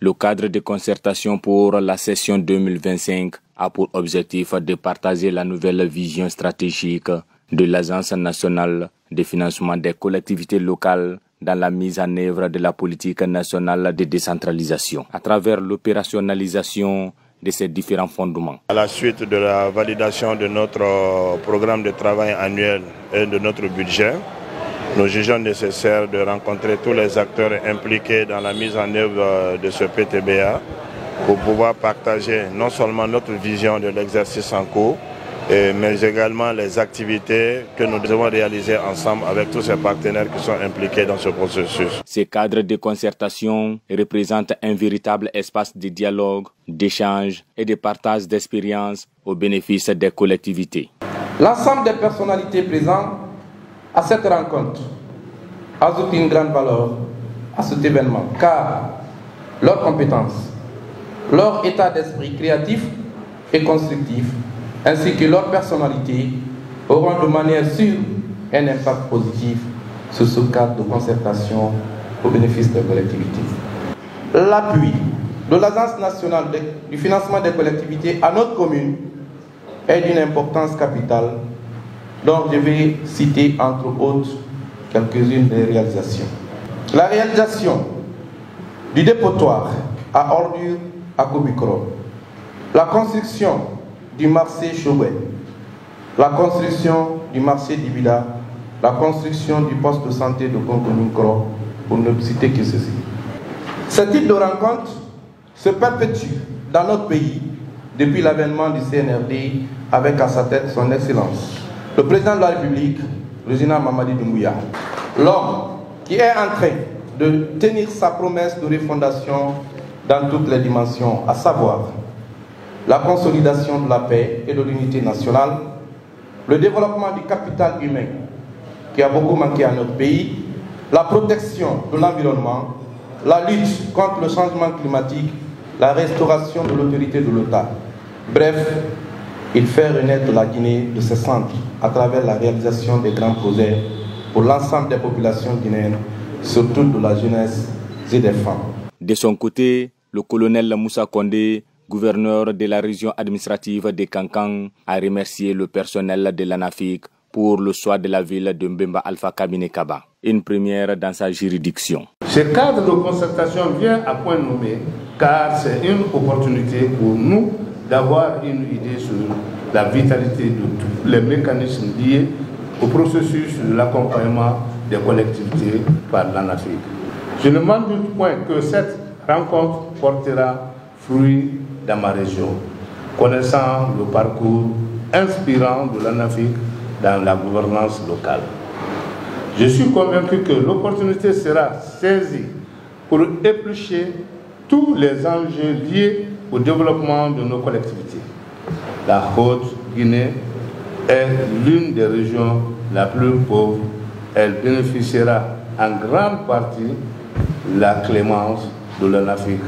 Le cadre de concertation pour la session 2025 a pour objectif de partager la nouvelle vision stratégique de l'Agence nationale de financement des collectivités locales dans la mise en œuvre de la politique nationale de décentralisation à travers l'opérationnalisation de ces différents fondements. À la suite de la validation de notre programme de travail annuel et de notre budget, nous jugeons nécessaire de rencontrer tous les acteurs impliqués dans la mise en œuvre de ce PTBA pour pouvoir partager non seulement notre vision de l'exercice en cours, mais également les activités que nous devons réaliser ensemble avec tous ces partenaires qui sont impliqués dans ce processus. Ces cadres de concertation représentent un véritable espace de dialogue, d'échange et de partage d'expériences au bénéfice des collectivités. L'ensemble des personnalités présentes à cette rencontre ajoute une grande valeur à cet événement, car leurs compétences, leur état d'esprit créatif et constructif, ainsi que leur personnalité auront de manière sûre un impact positif sur ce cadre de concertation au bénéfice des collectivités. L'appui de l'Agence nationale du financement des collectivités à notre commune est d'une importance capitale, dont je vais citer entre autres quelques-unes des réalisations. La réalisation du dépotoir à ordures à Kobikoro, la construction du marché Chouet, la construction du marché d'Ibida, la construction du poste de santé de Konkominkoro, pour ne citer que ceci. Ce type de rencontre se perpétue dans notre pays depuis l'avènement du CNRD avec à sa tête son Excellence, le président de la République, Régina Mamadi Doumbouya, l'homme qui est en train de tenir sa promesse de refondation dans toutes les dimensions, à savoir la consolidation de la paix et de l'unité nationale, le développement du capital humain qui a beaucoup manqué à notre pays, la protection de l'environnement, la lutte contre le changement climatique, la restauration de l'autorité de l'État. Bref, il fait renaître la Guinée de ses centres à travers la réalisation des grands projets pour l'ensemble des populations guinéennes, surtout de la jeunesse et des femmes. De son côté, le colonel Moussa Kondé, gouverneur de la région administrative de Kankan, a remercié le personnel de l'ANAFIC pour le choix de la ville de Mbemba Alpha Kabine Kaba, une première dans sa juridiction. Ce cadre de concertation vient à point nommé car c'est une opportunité pour nous d'avoir une idée sur la vitalité de tous les mécanismes liés au processus de l'accompagnement des collectivités par l'ANAFIC. Je ne m'en doute point que cette rencontre portera fruit dans ma région, connaissant le parcours inspirant de l'ANAFIC dans la gouvernance locale. Je suis convaincu que l'opportunité sera saisie pour éplucher tous les enjeux liés au développement de nos collectivités. La Haute-Guinée est l'une des régions la plus pauvre. Elle bénéficiera en grande partie de la clémence de l'ANAFIC